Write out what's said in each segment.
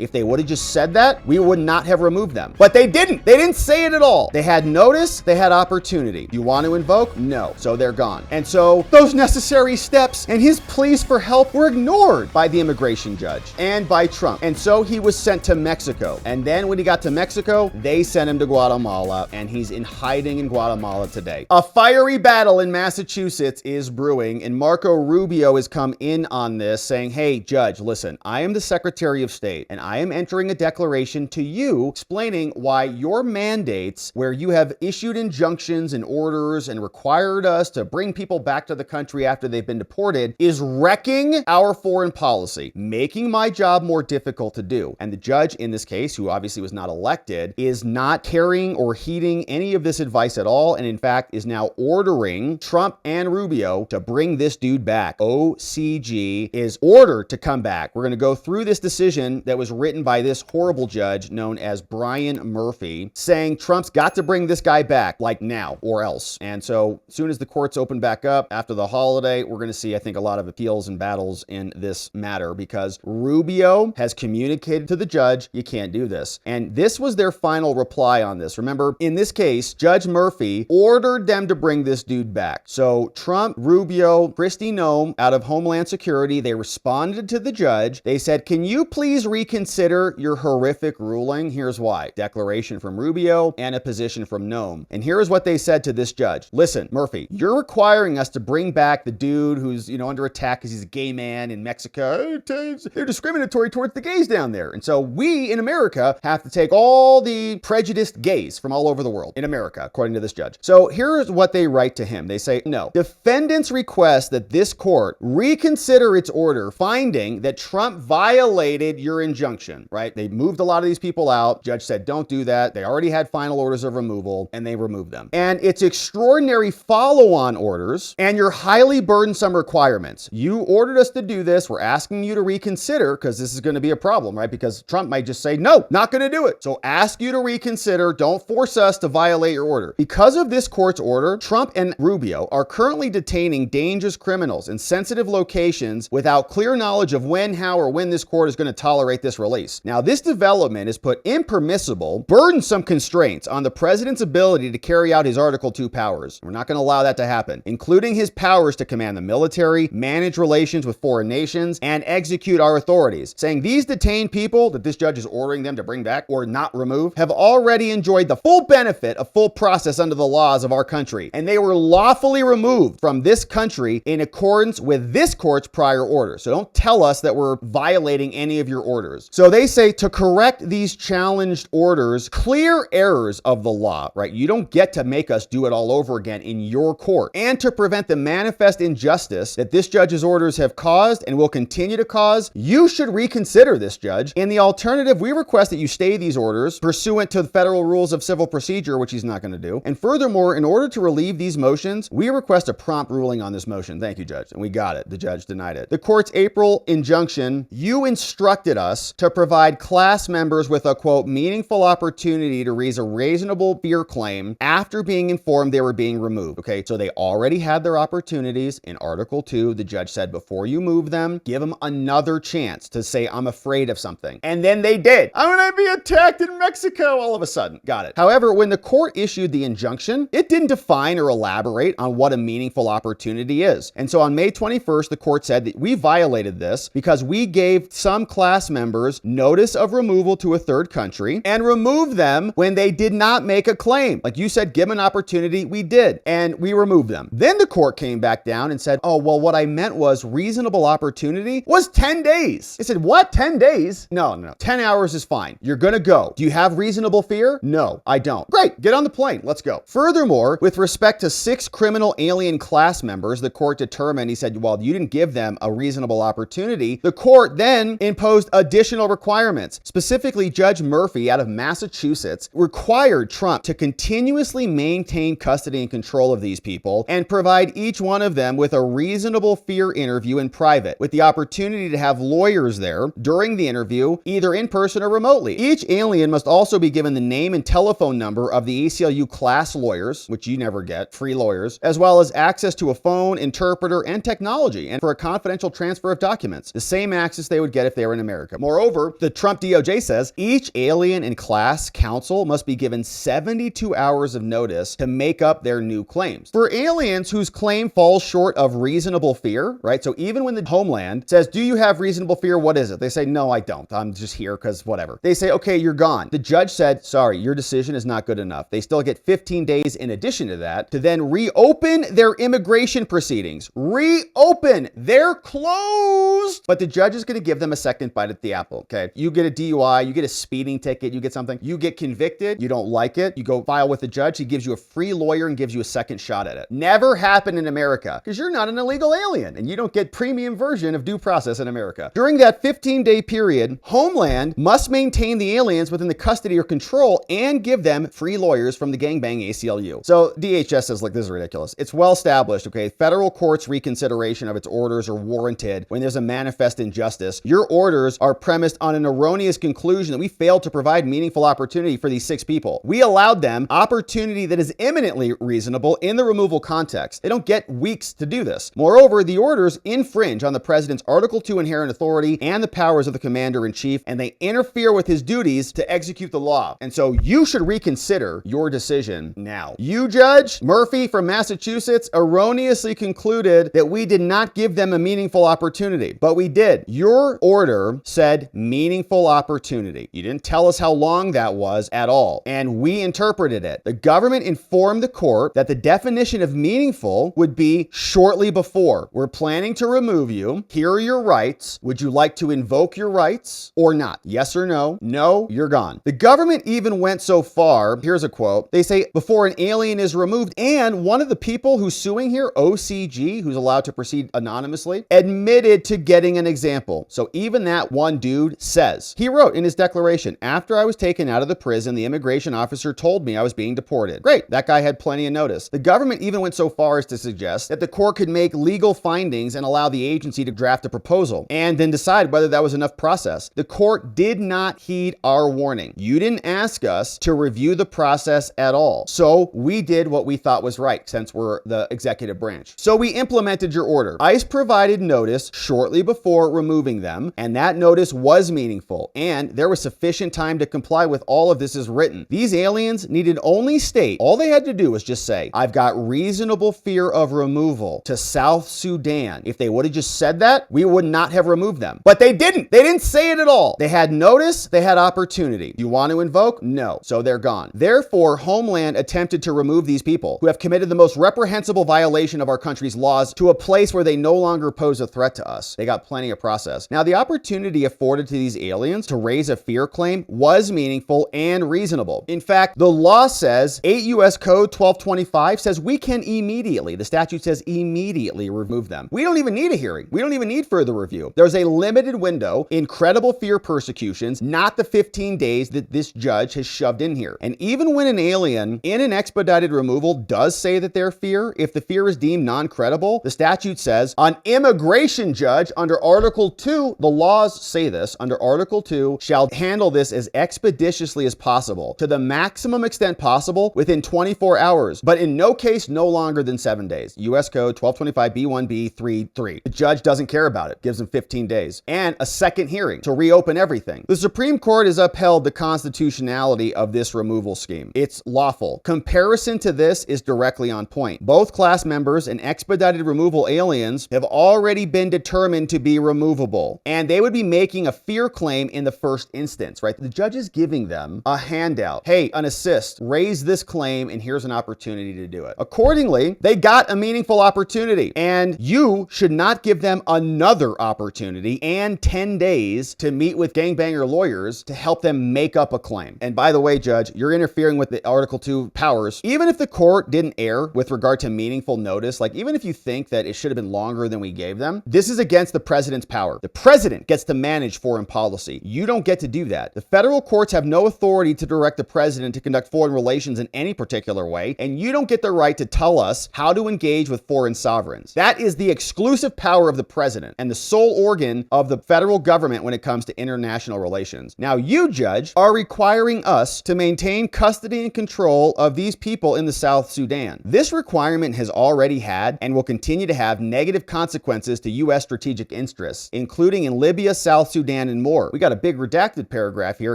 If they would have just said that, we would not have removed them. But they didn't. They didn't say it at all. They had notice, they had opportunity. You want to invoke? No. So they're gone. And so those necessary steps and his pleas for help were ignored by the immigration judge and by Trump. And so he was sent to Mexico. And then when he got to Mexico, they sent him to Guatemala, and he's in hiding in Guatemala today. A fiery battle in Massachusetts is brewing, and Marco Rubio has come in on this saying, hey, judge, listen, I am the Secretary of State, and I am entering a declaration to you explaining why your mandates, where you have issued injunctions and orders and required us to bring people back to the country after they've been deported, is wrecking our foreign policy, making my job more difficult to do. And the judge in this case, who obviously was not elected, is not carrying or heeding any of this advice at all, and in fact is now ordering Trump and Rubio to bring this dude back. OCG is ordered to come back. We're going to go through this decision that was written by this horrible judge known as Brian Murphy, saying Trump's got to bring this guy back, like now or else. And so as soon as the courts open back up after the holiday, we're going to see, I think, a lot of appeals and battles in this matter, because Rubio has communicated to the judge, you can't do this. And this was their final reply on this. Remember, in this case, Judge Murphy ordered them to bring this dude back. So Trump, Rubio, Kristi Noem out of Homeland Security, they responded to the judge. They said, can you please reconsider your horrific ruling? Here's why. Declaration from Rubio and a position from Noem. And here's what they said to this judge. Listen, Murphy, you're requiring us to bring back the dude who's, under attack because he's a gay man in Mexico. They're discriminatory towards the gays down there. And so we in America have to take all the prejudiced gays from all over the world in America, according to this judge. So here's what they write to him. They say, no, defendants request that this court reconsider its order, finding that Trump violated your injunction, right? They moved a lot of these people out. Judge said, don't do that. They already had final orders of removal, and they removed them. And it's extraordinary follow-on orders and your highly burdensome requirements. You ordered us to do this. We're asking you to reconsider, because this is going to be a problem, right? Because Trump might just say, no, not going to do it. So ask you to reconsider. Don't force us to violate your order. Because of this court's order, Trump and Rubio are currently detaining dangerous criminals in sensitive locations without clear knowledge of when, how, or when this court is going to tolerate this release. Now, this development has put impermissible, burdensome constraints on the president's ability to carry out his Article 2 powers. We're not going to allow that to happen, including his powers to command the military, manage relations with foreign nations, and execute our authorities, saying these detained people that this judge is ordering them to bring back or not remove have already enjoyed the full benefit of full process under the laws of our country, and they were lawfully removed from this country in accordance with this court's prior order. So don't tell us that we're violating any of your orders. So they say to correct these challenged orders, clear errors of the law, right? You don't get to make us do it all over again in your court. And to prevent the manifest injustice that this judge's orders have caused and will continue to cause, you should reconsider this, judge. In the alternative, we request that you stay these orders pursuant to the federal rules of civil procedure, which he's not going to do. And furthermore, in order to relieve these motions, we request a prompt ruling on this motion. Thank you, judge. And we got it. The judge denied it. The court's April injunction, you instructed us to provide class members with a, quote, meaningful opportunity to raise a reasonable fear claim after being informed they were being removed. Okay, so they already had their opportunities. In Article 2, the judge said, before you move them, give them another chance to say, I'm afraid of something. And then they did. I'm going to be attacked in Mexico all of a sudden. Got it. However, when the court issued the injunction, it didn't define or elaborate on what a meaningful opportunity is. And so on May 21st, the court said that we violated this because we gave some class members notice of removal to a third country and removed them when they did not make a claim. Like you said, give them an opportunity. We did. And we removed them. Then the court came back down and said, oh, well, what I meant was reasonable opportunity was 10 days. I said, what? 10 days? No. 10 hours is fine. You're going to go. Do you have reasonable fear? No, I don't. Great. Get on the plane. Let's go. Furthermore, with respect to 6 criminal alien class members, the court determined, he said, well, you didn't give them a reasonable opportunity. The court then imposed additional requirements. Specifically, Judge Murphy out of Massachusetts required Trump to continuously maintain custody and control of these people and provide each one of them with a reasonable fear interview in private, with the opportunity to have lawyers there during the interview, either in person or remotely. Each alien must also be given the name and telephone number of the ACLU class lawyers, which you never get, free lawyers, as well as access to a phone, interpreter, and technology, and for a confidential transfer of documents, the same access they would get if they were in America. Moreover, Moreover, the Trump DOJ says each alien in class counsel must be given 72 hours of notice to make up their new claims. For aliens whose claim falls short of reasonable fear, right? So even when the homeland says, do you have reasonable fear? What is it? They say, no, I don't. I'm just here because whatever. They say, okay, you're gone. The judge said, sorry, your decision is not good enough. They still get 15 days in addition to that to then reopen their immigration proceedings. Reopen. They're closed. But the judge is going to give them a second bite at the apple, okay? You get a DUI, you get a speeding ticket, you get something, you get convicted, you don't like it, you go file with the judge, he gives you a free lawyer and gives you a second shot at it. Never happened in America because you're not an illegal alien and you don't get premium version of due process in America. During that 15-day period, Homeland must maintain the aliens within the custody or control and give them free lawyers from the gangbang ACLU. So DHS says, look, this is ridiculous. It's well established, okay? Federal court's reconsideration of its orders are warranted when there's a manifest injustice. Your orders are premised on an erroneous conclusion that we failed to provide meaningful opportunity for these 6 people. We allowed them opportunity that is eminently reasonable in the removal context. They don't get weeks to do this. Moreover, the orders infringe on the president's Article 2 inherent authority and the powers of the commander-in-chief, and they interfere with his duties to execute the law. And so you should reconsider your decision now. You, Judge Murphy from Massachusetts, erroneously concluded that we did not give them a meaningful opportunity, but we did. Your order said meaningful opportunity. You didn't tell us how long that was at all, and we interpreted it. The government informed the court that the definition of meaningful would be shortly before. We're planning to remove you. Here are your rights. Would you like to invoke your rights or not? Yes or no? No, you're gone. The government even went so far, here's a quote, they say, before an alien is removed, and one of the people who's suing here, OCG, who's allowed to proceed anonymously, admitted to getting an example. So even that one dude says, he wrote in his declaration, after I was taken out of the prison, the immigration officer told me I was being deported. Great, that guy had plenty of notice. The government even went so far as to suggest that the court could make legal findings and allow the agency to draft a proposal and then decide whether that was enough process. The court did not heed our warning. You didn't ask us to review the process at all. So we did what we thought was right since we're the executive branch. So we implemented your order. ICE provided notice shortly before removing them, and that notice was meaningful, and there was sufficient time to comply with all of this as written. These aliens needed only state, all they had to do was just say, I've got reasonable fear of removal to South Sudan. If they would have just said that, we would not have removed them. But they didn't. They didn't say it at all. They had notice, they had opportunity. You want to invoke? No. So they're gone. Therefore, Homeland attempted to remove these people who have committed the most reprehensible violation of our country's laws to a place where they no longer pose a threat to us. They got plenty of process. Now, the opportunity afforded to these aliens to raise a fear claim was meaningful and reasonable. In fact, the law says, 8 U.S. Code 1225 says we can immediately, the statute says immediately remove them. We don't even need a hearing. We don't even need further review. There's a limited window in credible fear persecutions, not the 15 days that this judge has shoved in here. And even when an alien in an expedited removal does say that their fear, if the fear is deemed non-credible, the statute says an immigration judge under Article 2, the laws say this, under Article 2, shall handle this as expeditiously as possible, to the maximum extent possible within 24 hours, but in no case no longer than 7 days. U.S. Code 1225 B1B33. The judge doesn't care about it, gives them 15 days, and a second hearing to reopen everything. The Supreme Court has upheld the constitutionality of this removal scheme. It's lawful. Comparison to this is directly on point. Both class members and expedited removal aliens have already been determined to be removable, and they would be making a fear claim in the first instance, right? The judge is giving them a handout. Hey, an assist, raise this claim, and here's an opportunity to do it. Accordingly, they got a meaningful opportunity, and you should not give them another opportunity and 10 days to meet with gangbanger lawyers to help them make up a claim. And by the way, Judge, you're interfering with the Article 2 powers. Even if the court didn't err with regard to meaningful notice, like even if you think that it should have been longer than we gave them, this is against the president's power. The president gets to manage foreign policy. You don't get to do that. The federal courts have no authority to direct the president to conduct foreign relations in any particular way, and you don't get the right to tell us how to engage with foreign sovereigns. That is the exclusive power of the president and the sole organ of the federal government when it comes to international relations. Now, you, Judge, are requiring us to maintain custody and control of these people in the South Sudan. This requirement has already had and will continue to have negative consequences to U.S. strategic interests, including in Libya, South Sudan, man, and more. We got a big redacted paragraph here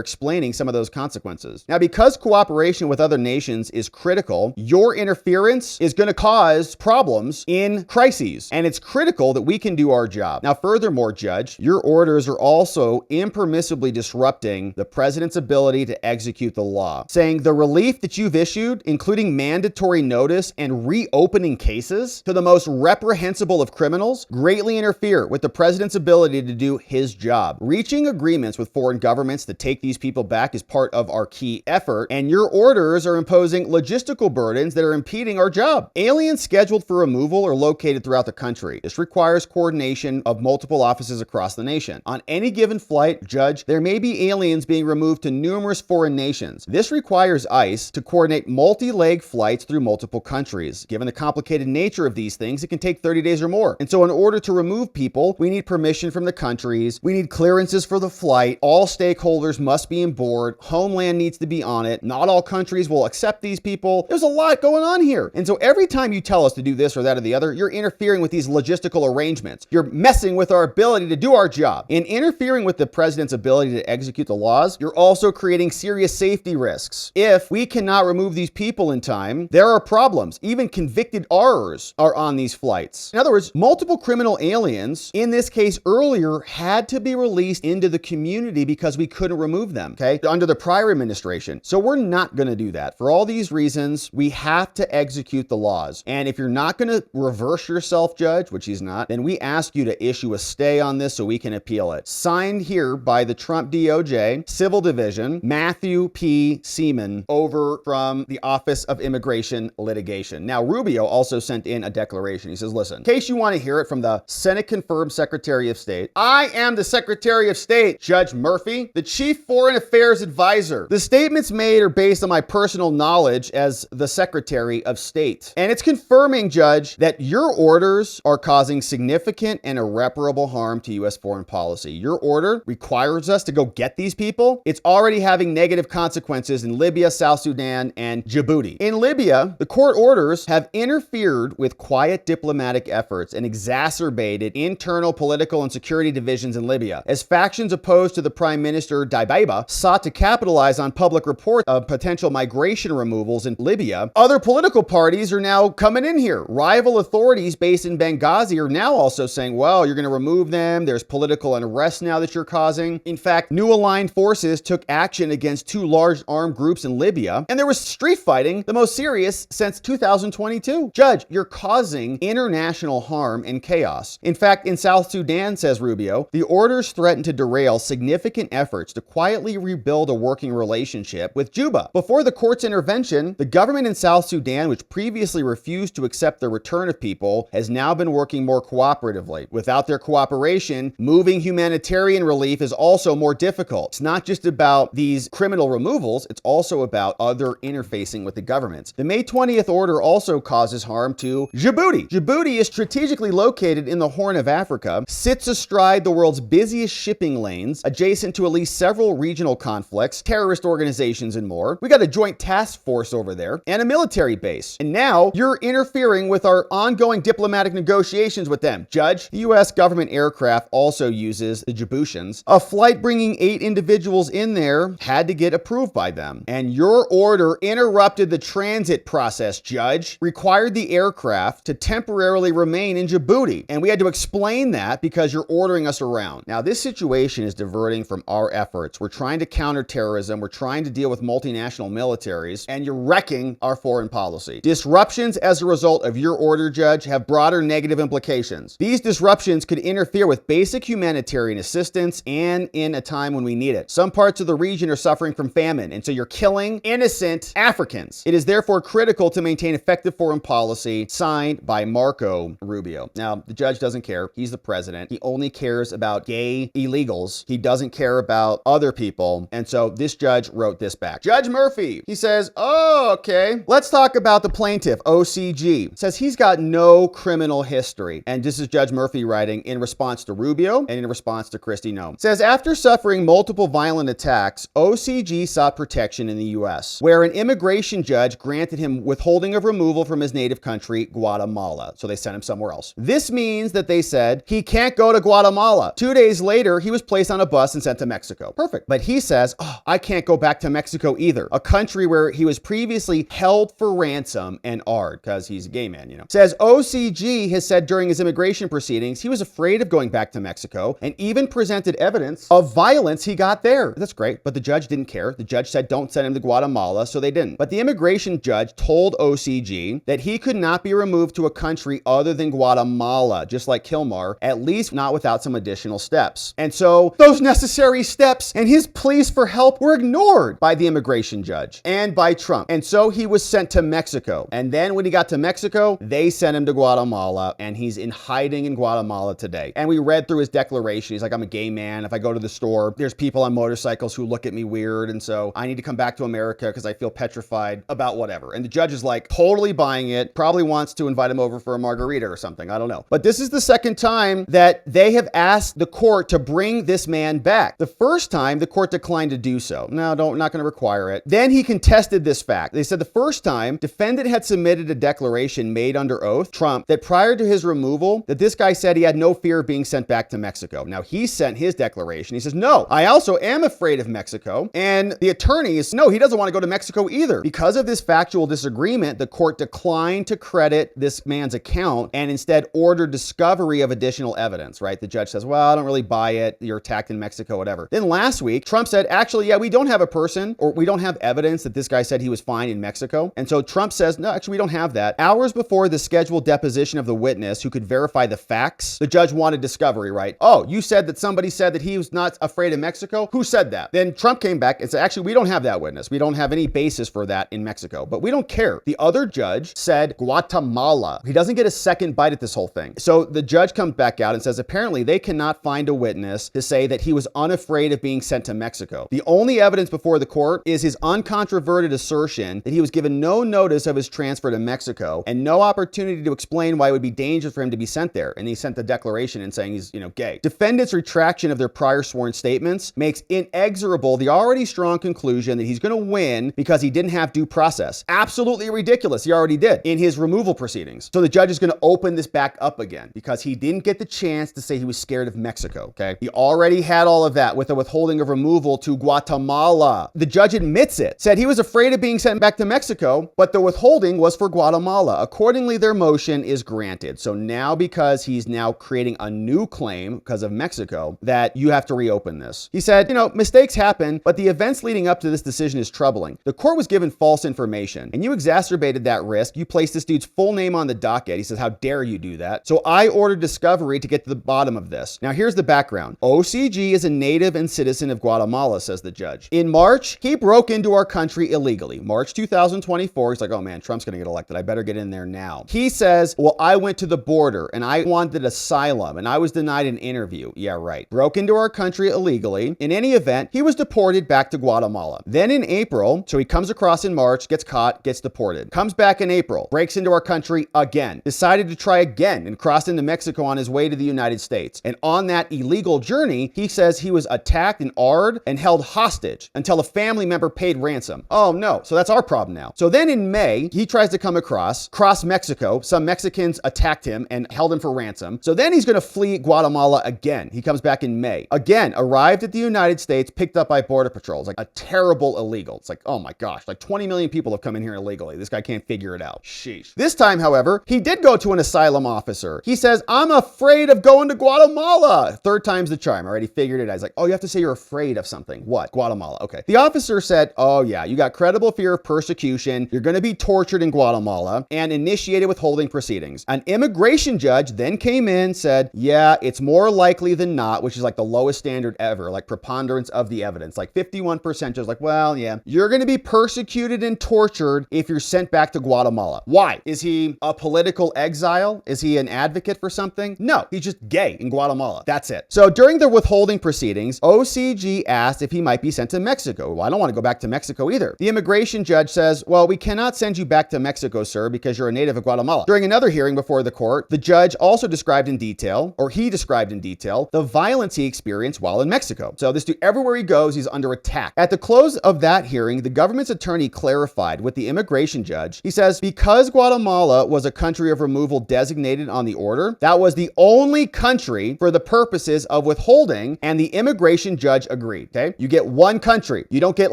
explaining some of those consequences. Now, because cooperation with other nations is critical, your interference is going to cause problems in crises, and it's critical that we can do our job. Now, furthermore, Judge, your orders are also impermissibly disrupting the president's ability to execute the law, saying the relief that you've issued, including mandatory notice and reopening cases to the most reprehensible of criminals, greatly interfere with the president's ability to do his job. Reaching agreements with foreign governments to take these people back is part of our key effort, and your orders are imposing logistical burdens that are impeding our job. Aliens scheduled for removal are located throughout the country. This requires coordination of multiple offices across the nation. On any given flight, Judge, there may be aliens being removed to numerous foreign nations. This requires ICE to coordinate multi-leg flights through multiple countries. Given the complicated nature of these things, it can take 30 days or more. And so in order to remove people, we need permission from the countries. We need clearances for the flight. All stakeholders must be on board. Homeland needs to be on it. Not all countries will accept these people. There's a lot going on here. And so every time you tell us to do this or that or the other, you're interfering with these logistical arrangements. You're messing with our ability to do our job. In interfering with the president's ability to execute the laws, you're also creating serious safety risks. If we cannot remove these people in time, there are problems. Even convicted R'ers are on these flights. In other words, multiple criminal aliens, in this case earlier, had to be released into the community because we couldn't remove them, okay, under the prior administration. So we're not going to do that. For all these reasons, we have to execute the laws. And if you're not going to reverse yourself, Judge, which he's not, then we ask you to issue a stay on this so we can appeal it. Signed here by the Trump DOJ, Civil Division, Matthew P. Seaman, over from the Office of Immigration Litigation. Now, Rubio also sent in a declaration. He says, listen, in case you want to hear it from the Senate-confirmed Secretary of State, I am the Secretary of State, Judge Murphy, the Chief Foreign Affairs Advisor. The statements made are based on my personal knowledge as the Secretary of State. And it's confirming, Judge, that your orders are causing significant and irreparable harm to U.S. foreign policy. Your order requires us to go get these people. It's already having negative consequences in Libya, South Sudan, and Djibouti. In Libya, the court orders have interfered with quiet diplomatic efforts and exacerbated internal political and security divisions in Libya, as factions opposed to the Prime Minister Dibaba sought to capitalize on public reports of potential migration removals in Libya. Other political parties are now coming in here. Rival authorities based in Benghazi are now also saying, well, you're going to remove them. There's political unrest now that you're causing. In fact, new aligned forces took action against two large armed groups in Libya, and there was street fighting, the most serious since 2022. Judge, you're causing international harm and chaos. In fact, in South Sudan, says Rubio, the orders threaten to derail significant efforts to quietly rebuild a working relationship with Juba. Before the court's intervention, the government in South Sudan, which previously refused to accept the return of people, has now been working more cooperatively. Without their cooperation, moving humanitarian relief is also more difficult. It's not just about these criminal removals, it's also about other interfacing with the governments. The May 20th order also causes harm to Djibouti. Djibouti is strategically located in the Horn of Africa, sits astride the world's busiest shipping lanes, adjacent to at least several regional conflicts, terrorist organizations, and more. We got a joint task force over there and a military base. And now you're interfering with our ongoing diplomatic negotiations with them. Judge, the U.S. government aircraft also uses the Djiboutians. A flight bringing 8 individuals in there had to get approved by them. And your order interrupted the transit process, Judge, required the aircraft to temporarily remain in Djibouti. And we had to explain that because you're ordering us around. Now, this situation is diverting from our efforts. We're trying to counter terrorism. We're trying to deal with multinational militaries, and you're wrecking our foreign policy. Disruptions as a result of your order, Judge, have broader negative implications. These disruptions could interfere with basic humanitarian assistance and in a time when we need it. Some parts of the region are suffering from famine, and so you're killing innocent Africans. It is therefore critical to maintain effective foreign policy, signed by Marco Rubio. Now, the judge doesn't care. He's the president. He only cares about gay illegals. He doesn't care about other people. And so this judge wrote this back. Judge Murphy, he says, oh, okay. Let's talk about the plaintiff, OCG. Says he's got no criminal history. And this is Judge Murphy writing in response to Rubio and in response to Kristi Noem. Says after suffering multiple violent attacks, OCG sought protection in the U.S., where an immigration judge granted him withholding of removal from his native country, Guatemala. So they sent him somewhere else. This means that they said he can't go to Guatemala. 2 days later, later, he was placed on a bus and sent to Mexico. Perfect. But he says, oh, I can't go back to Mexico either, a country where he was previously held for ransom and ARD, because he's a gay man, Says OCG has said during his immigration proceedings, he was afraid of going back to Mexico and even presented evidence of violence he got there. That's great, but the judge didn't care. The judge said don't send him to Guatemala, so they didn't. But the immigration judge told OCG that he could not be removed to a country other than Guatemala, just like Kilmar, at least not without some additional steps. And so those necessary steps and his pleas for help were ignored by the immigration judge and by Trump. And so he was sent to Mexico. And then when he got to Mexico, they sent him to Guatemala, and he's in hiding in Guatemala today. And we read through his declaration. He's like, I'm a gay man. If I go to the store, there's people on motorcycles who look at me weird. And so I need to come back to America because I feel petrified about whatever. And the judge is like totally buying it, probably wants to invite him over for a margarita or something. I don't know. But this is the second time that they have asked the court to bring this man back. The first time, the court declined to do so. No, not going to require it. Then he contested this fact. They said the first time, defendant had submitted a declaration made under oath, Trump, that prior to his removal, that this guy said he had no fear of being sent back to Mexico. Now, he sent his declaration. He says, no, I also am afraid of Mexico. And the attorney is, no, he doesn't want to go to Mexico either. Because of this factual disagreement, the court declined to credit this man's account and instead ordered discovery of additional evidence, right? The judge says, well, I don't really buy it. You're attacked in Mexico, whatever. Then last week, Trump said, actually, yeah, we don't have a person, or we don't have evidence that this guy said he was fine in Mexico. And so Trump says, no, actually, we don't have that. Hours before the scheduled deposition of the witness who could verify the facts, the judge wanted discovery, right? Oh, you said that somebody said that he was not afraid of Mexico? Who said that? Then Trump came back and said, actually, we don't have that witness. We don't have any basis for that in Mexico, but we don't care. The other judge said Guatemala. He doesn't get a second bite at this whole thing. So the judge comes back out and says, apparently they cannot find a witness to say that he was unafraid of being sent to Mexico. The only evidence before the court is his uncontroverted assertion that he was given no notice of his transfer to Mexico and no opportunity to explain why it would be dangerous for him to be sent there. And he sent the declaration in saying he's, gay. Defendants' retraction of their prior sworn statements makes inexorable the already strong conclusion that he's going to win because he didn't have due process. Absolutely ridiculous. He already did in his removal proceedings. So the judge is going to open this back up again because he didn't get the chance to say he was scared of Mexico. Okay. He already had all of that with the withholding of removal to Guatemala. The judge admits it, said he was afraid of being sent back to Mexico, but the withholding was for Guatemala. Accordingly, their motion is granted. So now, because he's now creating a new claim because of Mexico, that you have to reopen this. He said, mistakes happen, but the events leading up to this decision is troubling. The court was given false information and you exacerbated that risk. You placed this dude's full name on the docket. He says, how dare you do that? So I ordered discovery to get to the bottom of this. Now here's the background. OCG is a native and citizen of Guatemala, says the judge. In March, he broke into our country illegally. March 2024, he's like, oh man, Trump's gonna get elected. I better get in there now. He says, well, I went to the border and I wanted asylum and I was denied an interview. Yeah, right. Broke into our country illegally. In any event, he was deported back to Guatemala. Then in April, so he comes across in March, gets caught, gets deported. Comes back in April, breaks into our country again, decided to try again and crossed into Mexico on his way to the United States. And on that illegal journey, he says he was attacked in ARD and held hostage until a family member paid ransom. Oh no, so that's our problem now. So then in May, he tries to come cross Mexico. Some Mexicans attacked him and held him for ransom. So then he's going to flee Guatemala again. He comes back in May. Again, arrived at the United States, picked up by Border Patrol. It's like a terrible illegal. It's like, oh my gosh, like 20 million people have come in here illegally. This guy can't figure it out. Sheesh. This time, however, he did go to an asylum officer. He says, I'm afraid of going to Guatemala. Third time's the charm. Already figured it out. He's like, oh, you have to say you're afraid of something. What? Guatemala. Okay. The officer said, oh yeah, you got credible fear of persecution. You're going to be tortured in Guatemala and initiated withholding proceedings. An immigration judge then came in, said, yeah, it's more likely than not, which is like the lowest standard ever, like preponderance of the evidence, like 51% just like, well, yeah, you're going to be persecuted and tortured if you're sent back to Guatemala. Why? Is he a political exile? Is he an advocate for something? No, he's just gay in Guatemala. That's it. So during the withholding proceedings, OCG asked if he might be sent to Mexico. Well, I don't want to go back to Mexico either. The immigration judge says, well, we cannot send you back to Mexico, sir, because you're a native of Guatemala. During another hearing before the court, the judge also described in detail, the violence he experienced while in Mexico. So this dude, everywhere he goes, he's under attack. At the close of that hearing, the government's attorney clarified with the immigration judge. He says, because Guatemala was a country of removal designated on the order, that was the only country for the purposes of withholding, and the immigration judge agreed, okay? You get one country. You don't get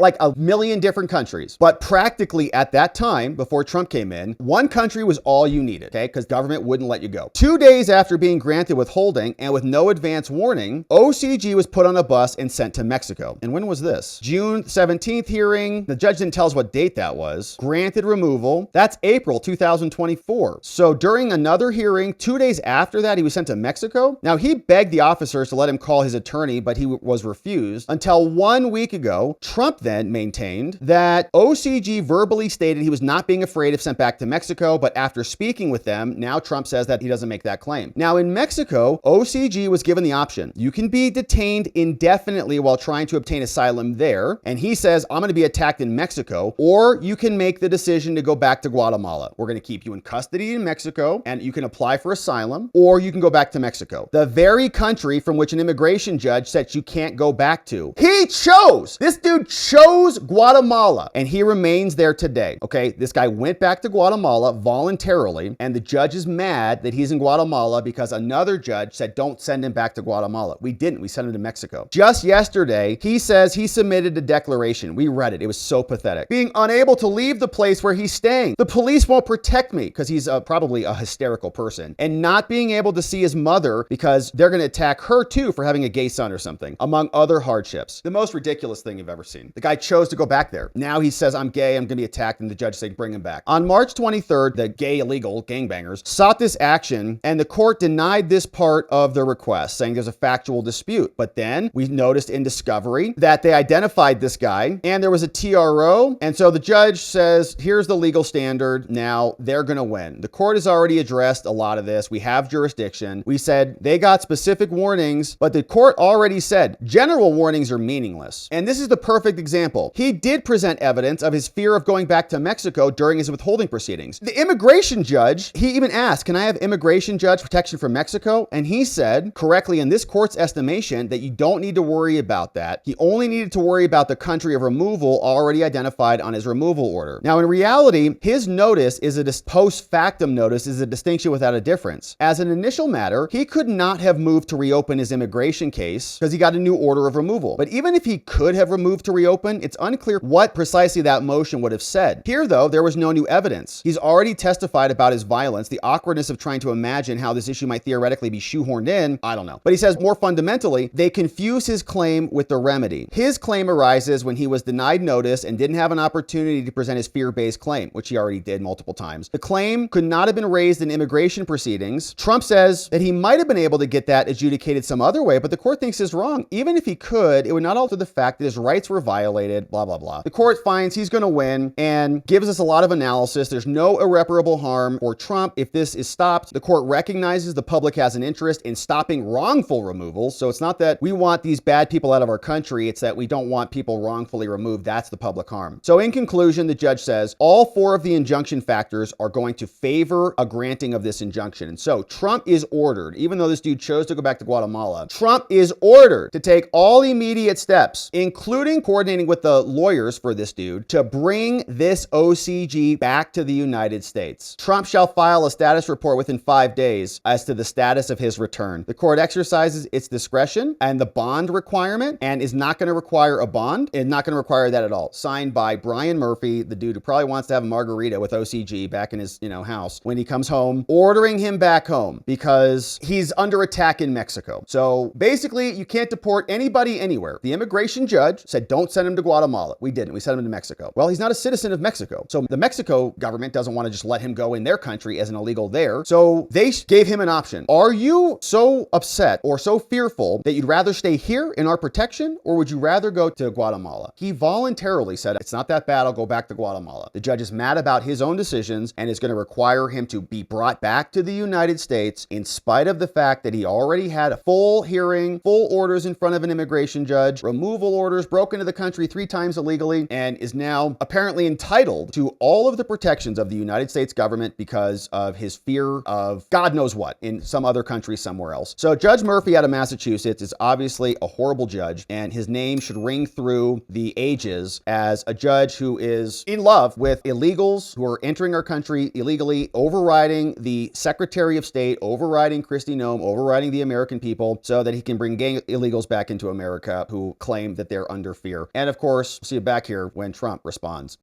like a million different countries. But practically at that time, before Trump came in, one country was all you needed, okay? Because government wouldn't let you go. 2 days after being granted withholding and with no advance warning, OCG was put on a bus and sent to Mexico. And when was this? June 17th hearing. The judge didn't tell us what date that was. Granted removal. That's April 2024. So during another hearing, 2 days after that, he was sent to Mexico. Now, he begged the officers to let him call his attorney, but he was refused until 1 week ago. Trump then maintained that OCG verbally stated he was not being afraid if sent back to Mexico, but after speaking with them, now Trump says that he doesn't make that claim. Now, in Mexico, OCG was given the option. You can be detained indefinitely while trying to obtain asylum there, and he says, I'm going to be attacked in Mexico, or you can make the decision to go back to Guatemala. We're going to keep you in custody in Mexico, and you can apply for asylum, or you can go back to Mexico. The very country from which an immigration judge said you can't go back to. He chose! This dude chose Guatemala, and he remains there today. Okay, this guy went back to Guatemala voluntarily, and the judge is mad that he's in Guatemala because another judge said don't send him back to Guatemala. We didn't. We sent him to Mexico. Just yesterday, he says he submitted a declaration. We read it. It was so pathetic. Being unable to leave the place where he's staying. The police won't protect me because he's probably a hysterical person. And not being able to see his mother because they're going to attack her too for having a gay son or something, among other hardships. The most ridiculous thing you've ever seen. The guy chose to go back there. Now he says, I'm gay, I'm going to be attacked, and the judge said, bring him back. On March 23rd, the gay illegal gangbangers sought this action, and the court denied this part of their request, saying there's a factual dispute. But then we noticed in discovery that they identified this guy, and there was a TRO, and so the judge says, here's the legal standard. Now they're going to win. The court has already addressed a lot of this. We have jurisdiction. We said they got specific warnings, but the court already said general warnings are meaningless. And this is the perfect example. He did present evidence of his fear of going back to Mexico during his withholding proceedings. The immigration judge, he even asked, can I have immigration judge protection from Mexico? And he said, correctly in this court's estimation, that you don't need to worry about that. He only needed to worry about the country of removal already identified on his removal order. Now, in reality, his notice is a post factum notice is a distinction without a difference. As an initial matter, he could not have moved to reopen his immigration case because he got a new order of removal. But even if he could have removed to reopen, it's unclear what precisely that motion would have said. Here, though, there was no new evidence. He's already testified about his violence, the awkwardness of trying to imagine how this issue might theoretically be shoehorned in. I don't know. But he says more fundamentally, they confuse his claim with the remedy. His claim arises when he was denied notice and didn't have an opportunity to present his fear-based claim, which he already did multiple times. The claim could not have been raised in immigration proceedings. Trump says that he might have been able to get that adjudicated some other way, but the court thinks is wrong. Even if he could, it would not alter the fact that his rights were violated, blah, blah, blah. The court finds he's going to win and gives us a lot of analysis. There's no irreparable harm for Trump if this is stopped. The court recognizes the public has an interest in stopping wrongful removal. So it's not that we want these bad people out of our country. It's that we don't want people wrongfully removed. That's the public harm. So in conclusion, the judge says all four of the injunction factors are going to favor a granting of this injunction. And so Trump is ordered, even though this dude chose to go back to Guatemala, Trump is ordered to take all immediate steps, including coordinating with the lawyers for this dude, to bring this OCG back to the United States. Trump shall file a status report within 5 days as to the status of his return. The court exercises its discretion and the bond requirement and is not going to require a bond. It's not going to require that at all. Signed by Brian Murphy, the dude who probably wants to have a margarita with OCG back in his, house when he comes home, ordering him back home because he's under attack in Mexico. So basically, you can't deport anybody anywhere. The immigration judge said, don't send him to Guatemala. We didn't. We sent him to Mexico. Well, he's not a citizen of Mexico. So the Mexico government doesn't want to just let him go in their country as an illegal there. So they gave him an option. Are you so upset or so fearful that you'd rather stay here in our protection, or would you rather go to Guatemala? He voluntarily said, it's not that bad. I'll go back to Guatemala. The judge is mad about his own decisions and is going to require him to be brought back to the United States in spite of the fact that he already had a full hearing, full orders in front of an immigration judge, removal orders, broke into the country 3 times illegally, and is now apparently entitled to all of the protections of the United States government because of his fear of God knows what in some other country somewhere else. So Judge Murphy out of Massachusetts is obviously a horrible judge, and his name should ring through the ages as a judge who is in love with illegals who are entering our country illegally, overriding the Secretary of State, overriding Kristi Noem, overriding the American people, illegal so that he can bring gang illegals back into America who claim that they're under fear. And of course, see you back here when Trump responds.